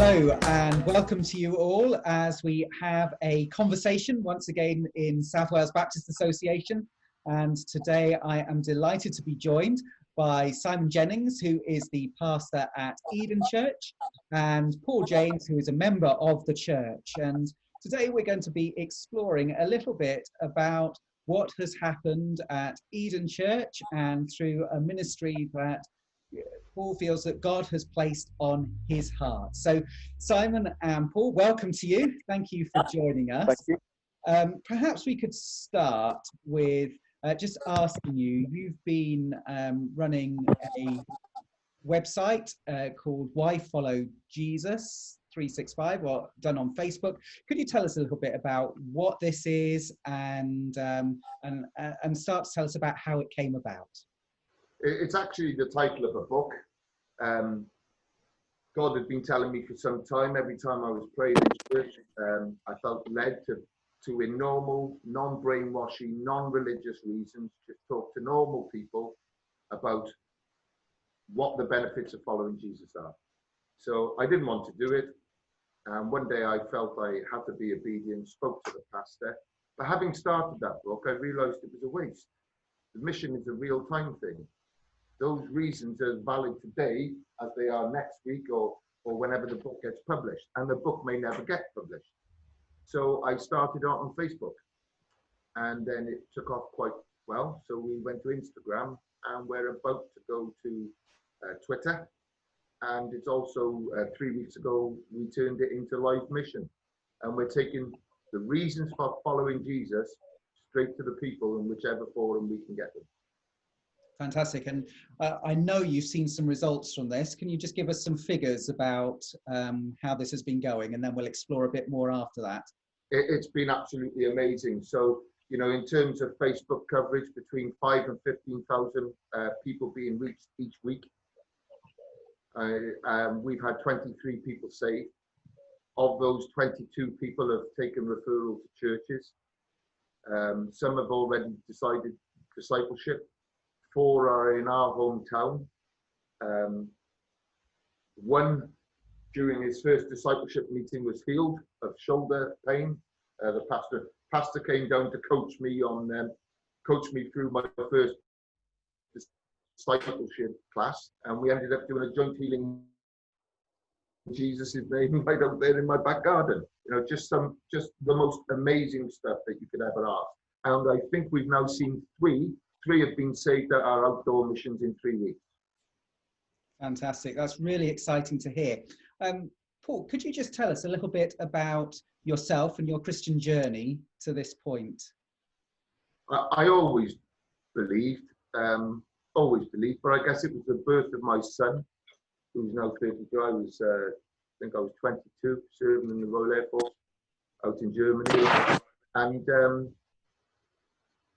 Hello and welcome to you all as we have a conversation once again in South Wales Baptist Association. And today I am delighted to be joined by Simon Jennings, who is the pastor at Eden Church, and Paul James, who is a member of the church. And today we're going to be exploring a little bit about what has happened at Eden Church and through a ministry that Paul feels that God has placed on his heart. So Simon and Paul, welcome to you. Thank you for joining us. Thank you. Perhaps we could start with just asking you, you've been running a website called Why Follow Jesus 365, or done on Facebook. Could you tell us a little bit about what this is and start to tell us about how it came about? It's actually the title of a book. God had been telling me for some time, every time I was praying in church, I felt led to in normal, non-brainwashing, non-religious reasons, just talk to normal people about what the benefits of following Jesus are. So I didn't want to do it. One day I felt I had to be obedient, spoke to the pastor. But having started that book, I realized it was a waste. The mission is a real-time thing. Those reasons are valid today as they are next week or whenever the book gets published, and the book may never get published. So I started out on Facebook, and then it took off quite well. So we went to Instagram, and we're about to go to Twitter. And it's also 3 weeks ago, we turned it into live mission, and we're taking the reasons for following Jesus straight to the people in whichever forum we can get them. Fantastic. And I know you've seen some results from this. Can you just give us some figures about how this has been going, and then we'll explore a bit more after that? It's been absolutely amazing. So, you know, in terms of Facebook coverage, between 5,000 and 15,000 people being reached each week. We've had 23 people saved. Of those, 22 people have taken referral to churches. Some have already decided discipleship. 4 are in our hometown. One, during his first discipleship meeting, was healed of shoulder pain. The pastor came down to coach me through my first discipleship class, and we ended up doing a joint healing in Jesus' name right out there in my back garden. You know, just the most amazing stuff that you could ever ask. And I think we've now seen three have been saved at our outdoor missions in 3 weeks. Fantastic. That's really exciting to hear. Paul, could you just tell us a little bit about yourself and your Christian journey to this point? I always believed, but I guess it was the birth of my son, who's now 32. I think I was 22, serving in the Royal Air Force out in Germany. And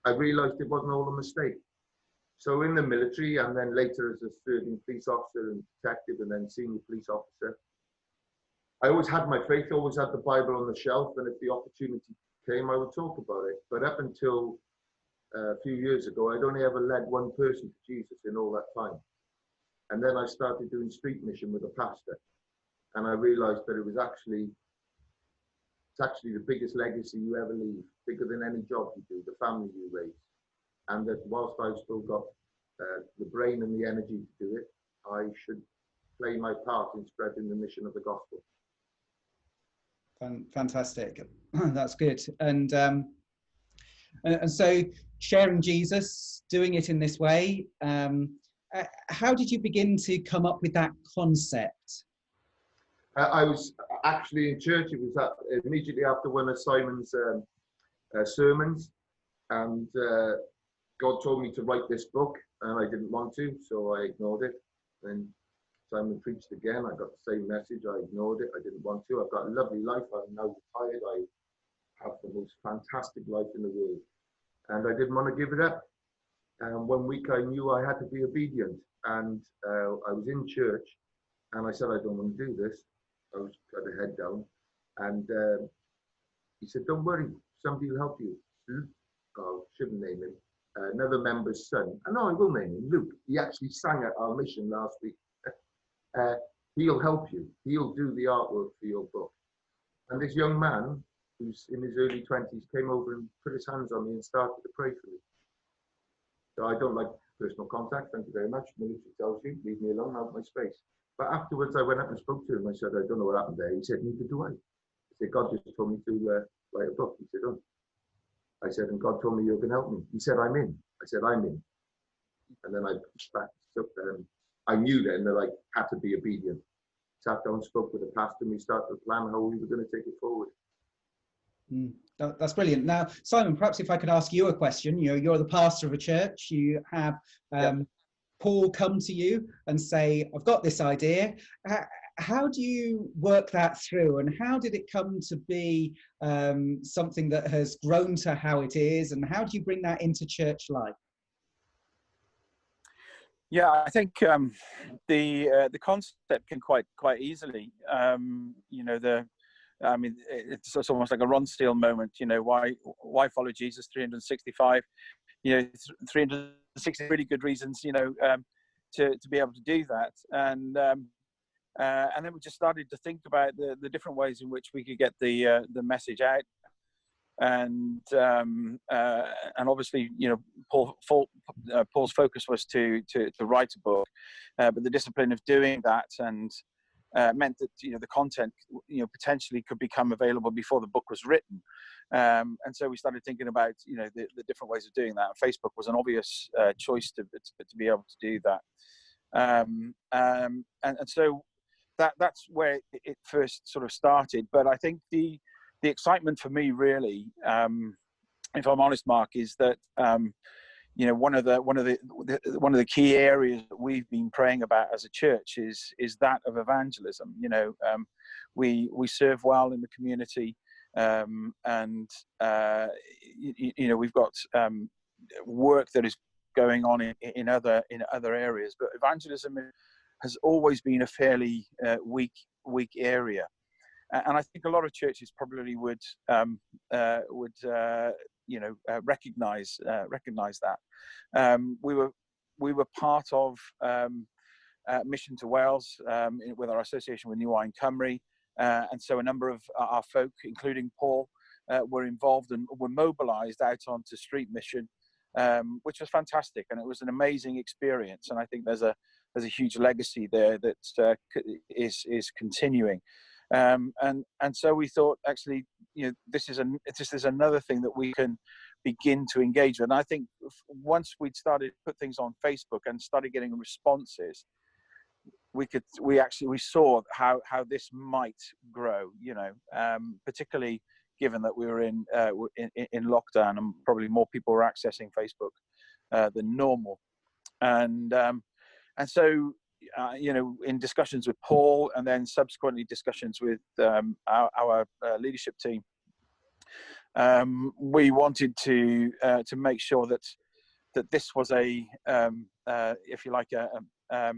I realized it wasn't all a mistake. So in the military, and then later as a serving police officer and detective, and then senior police officer, I always had my faith, always had the Bible on the shelf, and if the opportunity came, I would talk about it. But up until a few years ago, I'd only ever led one person to Jesus in all that time. And then I started doing street mission with a pastor, and I realized that it's actually the biggest legacy you ever leave, bigger than any job you do, the family you raise. And that whilst I've still got the brain and the energy to do it, I should play my part in spreading the mission of the gospel. Fantastic. That's good. And so sharing Jesus, doing it in this way, how did you begin to come up with that concept? I was actually in church. It was immediately after one of Simon's sermons, and God told me to write this book, and I didn't want to, so I ignored it. Then Simon preached again. I got the same message. I ignored it. I didn't want to. I've got a lovely life. I'm now retired. I have the most fantastic life in the world, and I didn't want to give it up. And 1 week I knew I had to be obedient, and I was in church, and I said, I don't want to do this. I was got a head down, and he said, don't worry, somebody will help you. Oh, shouldn't name him. Another member's son. No, I will name him, Luke. He actually sang at our mission last week. he'll help you. He'll do the artwork for your book. And this young man, who's in his early 20s, came over and put his hands on me and started to pray for me. So I don't like personal contact, thank you very much. Military tells you, leave me alone, I have my space. But afterwards, I went up and spoke to him. I said, I don't know what happened there. He said, neither do I. I said, God just told me to write a book. He said, oh. I said, and God told me you're going to help me. He said, I'm in. I said, I'm in. And then I took them. I knew then that I had to be obedient. Sat down, spoke with the pastor, and we started to plan how we were going to take it forward. That's brilliant. Now, Simon, perhaps if I could ask you a question. You're the pastor of a church. You have Paul come to you and say, I've got this idea. How do you work that through, and how did it come to be something that has grown to how it is, and how do you bring that into church life? Yeah, I think the concept can quite easily, it's almost like a Ron Steele moment. Why follow Jesus 365? 360 really good reasons, to be able to do that. And then we just started to think about the different ways in which we could get the message out. And obviously, Paul's focus was to write a book, but the discipline of doing that and meant that the content potentially could become available before the book was written. And so we started thinking about the different ways of doing that. And Facebook was an obvious choice to be able to do that. And so that's where it first sort of started. But I think the excitement for me, really, if I'm honest, Mark, is that one of the key areas that we've been praying about as a church is that of evangelism. We serve well in the community, and we've got work that is going on in other areas, but evangelism has always been a fairly weak area. And I think a lot of churches probably would recognize that. We were part of Mission to Wales with our association with New Wine Cymru, and so a number of our folk, including Paul, were involved and were mobilised out onto street mission, which was fantastic, and it was an amazing experience. And I think there's a huge legacy there that is continuing. And so we thought, actually, this is another thing that we can begin to engage with. And I think once we'd started to put things on Facebook and started getting responses, we saw how this might grow. Particularly given that we were in lockdown and probably more people were accessing Facebook than normal, and so. In discussions with Paul, and then subsequently discussions with our leadership team, we wanted to make sure that this was if you like, a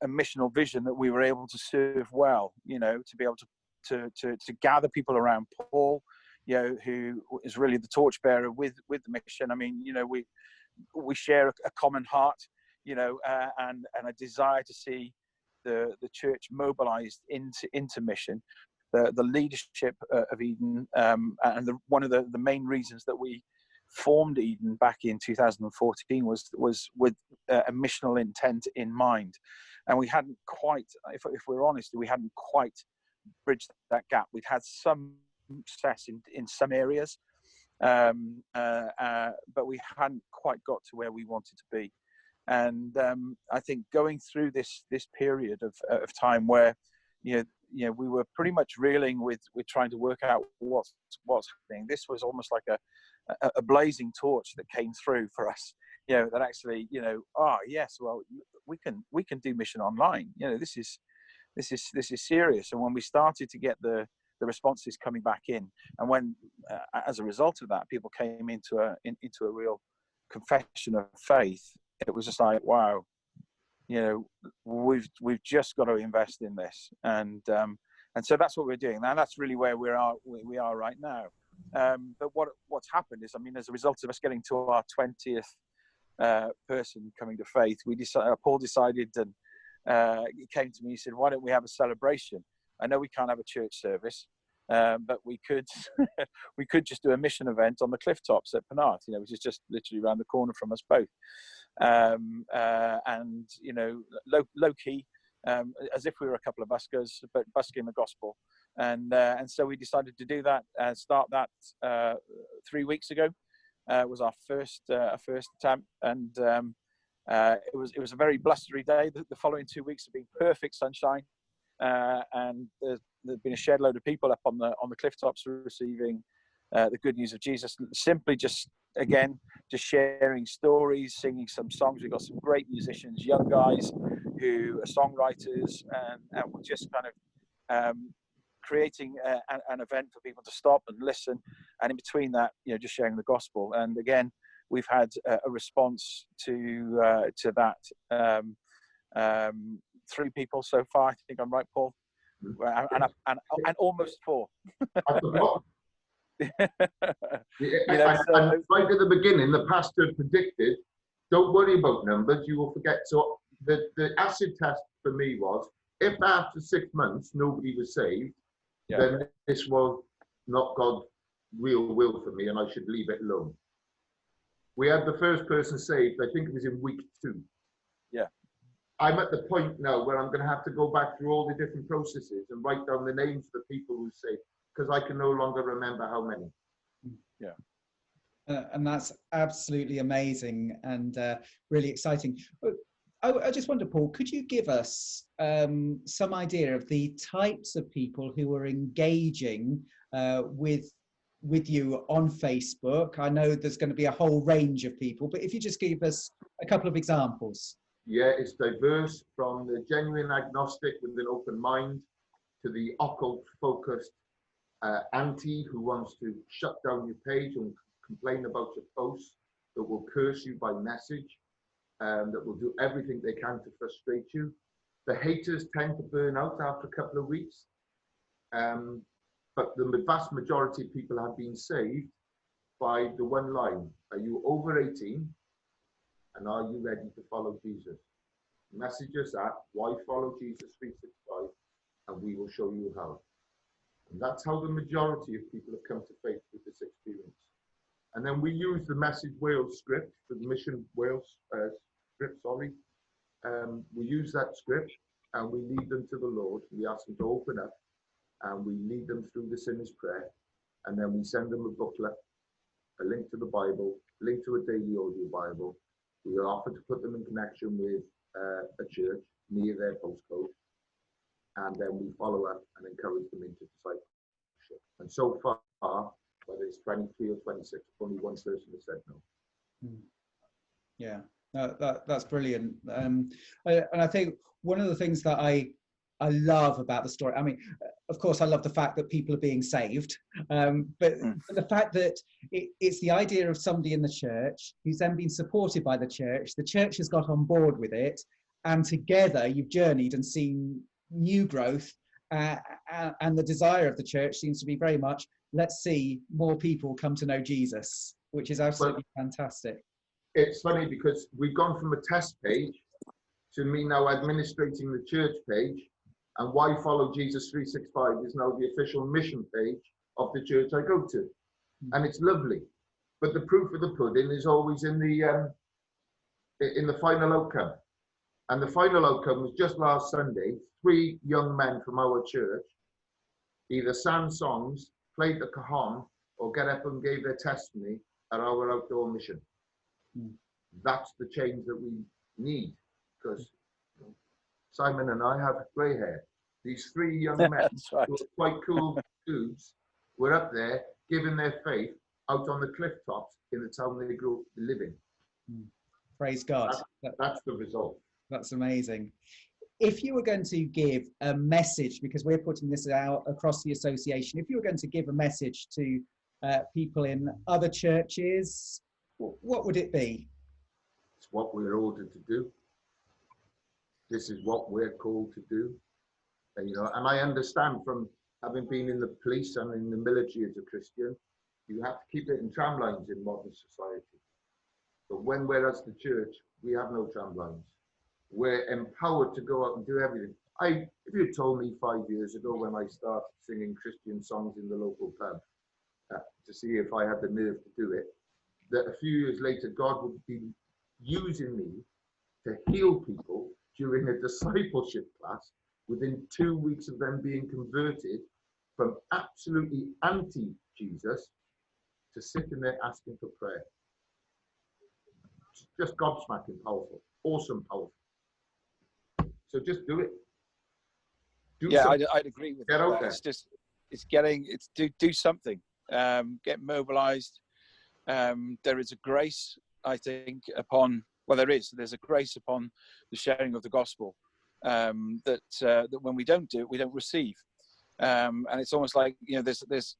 missional vision that we were able to serve well. To be able to gather people around Paul, who is really the torchbearer with the mission. I mean, we share a common heart. And a desire to see the church mobilized into mission. The leadership of Eden, and one of the main reasons that we formed Eden back in 2014 was with a missional intent in mind. And we hadn't quite, if we're honest, we hadn't quite bridged that gap. We'd had some success in some areas, but we hadn't quite got to where we wanted to be. And I think going through this period of time where we were pretty much reeling with trying to work out what's happening, this was almost like a blazing torch that came through for us. That actually yes, well, we can do mission online. This is serious. And when we started to get the responses coming back in, and when as a result of that, people came into a real confession of faith, it was just like, wow, we've just got to invest in this, and so that's what we're doing, and that's really where we are right now. But what's happened is, I mean, as a result of us getting to our 20th person coming to faith, Paul decided he came to me. He said, "Why don't we have a celebration? I know we can't have a church service, but we could we could just do a mission event on the cliff tops at Penarth, which is just literally around the corner from us both, and low key, as if we were a couple of buskers, but busking the gospel." And so we decided to do that, start that 3 weeks ago. Was our first attempt, and it was a very blustery day. The following 2 weeks have been perfect sunshine, and there's been a shed load of people up on the cliff tops receiving the good news of Jesus. Simply just sharing stories, singing some songs. We've got some great musicians, young guys who are songwriters, and we're just kind of creating an event for people to stop and listen, and in between that, just sharing the gospel. And again, we've had a response to that. 3 people so far. I think I'm right, Paul, and almost 4. I forgot. And right at the beginning, the pastor predicted, "Don't worry about numbers, you will forget." So the acid test for me was, if after 6 months nobody was saved, then this was not God's real will for me, and I should leave it alone. We had the first person saved, I think it was in week 2. Yeah. I'm at the point now where I'm going to have to go back through all the different processes and write down the names of the people who saved, because I can no longer remember how many. Yeah. And that's absolutely amazing and really exciting. I just wonder, Paul, could you give us some idea of the types of people who are engaging with you on Facebook? I know there's going to be a whole range of people, but if you just give us a couple of examples. Yeah, it's diverse, from the genuine agnostic with an open mind to the occult-focused anti who wants to shut down your page and complain about your posts, that will curse you by message, that will do everything they can to frustrate you. The haters tend to burn out after a couple of weeks, but the vast majority of people have been saved by the one line: "Are you over 18? And are you ready to follow Jesus?" Message us at Why Follow Jesus 365, and we will show you how. And that's how the majority of people have come to faith with this experience. And then we use the Message Wales script, the Mission Wales script, sorry. We use that script and we lead them to the Lord. We ask them to open up and we lead them through the sinner's prayer. And then we send them a booklet, a link to the Bible, a link to a daily audio Bible. We offer to put them in connection with a church near their postcode. And then we follow up and encourage them into discipleship. And so far, whether it's 23 or 26, only one person has said no. Yeah, that's brilliant. And I think one of the things that I love about the story, I mean, of course, I love the fact that people are being saved, but the fact that it's the idea of somebody in the church who's then been supported by the church has got on board with it, and together you've journeyed and seen new growth, and the desire of the church seems to be very much, let's see more people come to know Jesus, which is absolutely fantastic. It's funny because we've gone from a test page to me now administrating the church page, and Why Follow Jesus 365 is now the official mission page of the church I go to. And it's lovely. But the proof of the pudding is always in the final outcome. And the final outcome was just last Sunday. 3 young men from our church either sang songs, played the cajon, or get up and gave their testimony at our outdoor mission. That's the change that we need, because Simon and I have grey hair. These 3 young men, right, who are quite cool dudes, were up there giving their faith out on the cliff tops in the town they grew up living. Praise God. That's the result. That's amazing. If you were going to give a message, because we're putting this out across the association, if you were going to give a message to people in other churches, what would it be? It's what we're ordered to do. This is what we're called to do. And, and I understand, from having been in the police and in the military as a Christian, you have to keep it in tramlines in modern society. But when we're as the church, we have no tramlines. we're empowered to go out and do everything. If you told me 5 years ago when I started singing Christian songs in the local pub to see if I had the nerve to do it, that a few years later God would be using me to heal people during a discipleship class within 2 weeks of them being converted from absolutely anti-Jesus to sitting there asking for prayer. It's just gobsmacking powerful, awesome powerful. So just do it. I'd agree with Get that. out there. Do something. Get mobilized. There is a grace, I think, there's a grace upon the sharing of the gospel that when we don't do it, we don't receive. And it's almost like, there's this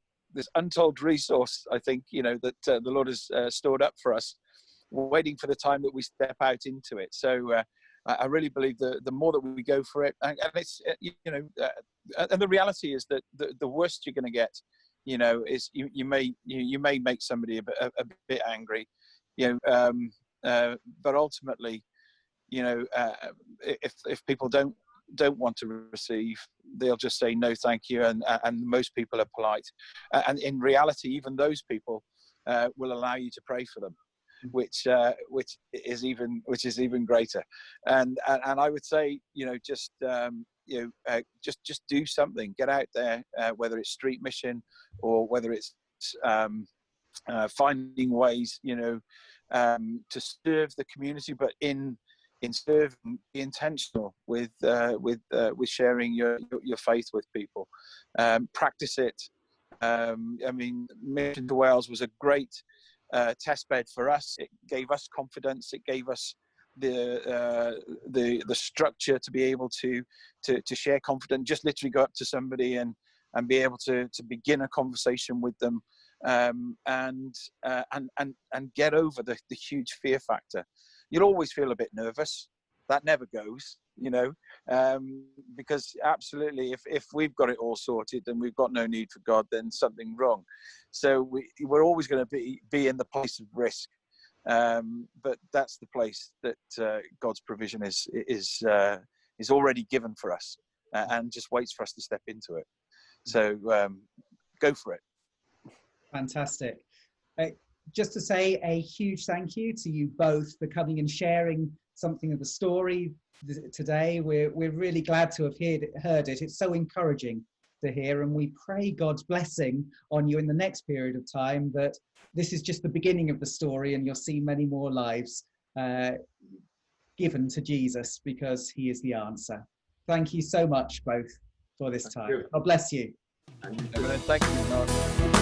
untold resource, I think, that the Lord has stored up for us, waiting for the time that we step out into it. So I really believe the more that we go for it, and it's and the reality is that the worst you're going to get, is you may make somebody a bit angry, but ultimately, if people don't want to receive, they'll just say no, thank you, and most people are polite, and in reality, even those people will allow you to pray for them, which is even greater, and I would say, just do something, get out there, whether it's street mission or whether it's finding ways, to serve the community, but in serving, be intentional with sharing your faith with people. Practice it. Mission to Wales was a great test bed for us. It gave us confidence. It gave us the structure to be able to share confidence. Just literally go up to somebody and be able to begin a conversation with them, and get over the huge fear factor. You'll always feel a bit nervous. That never goes, because absolutely, if we've got it all sorted and we've got no need for God, then something's wrong. So we're always going to be in the place of risk, but that's the place that God's provision is already given for us, and just waits for us to step into it. So go for it. Fantastic. Just to say a huge thank you to you both for coming and sharing something of the story today. We're really glad to have heard it. It's so encouraging to hear, and we pray God's blessing on you in the next period of time, that this is just the beginning of the story and you'll see many more lives given to Jesus, because he is the answer. Thank you so much both for this time. God bless you. And Thank you, Mark.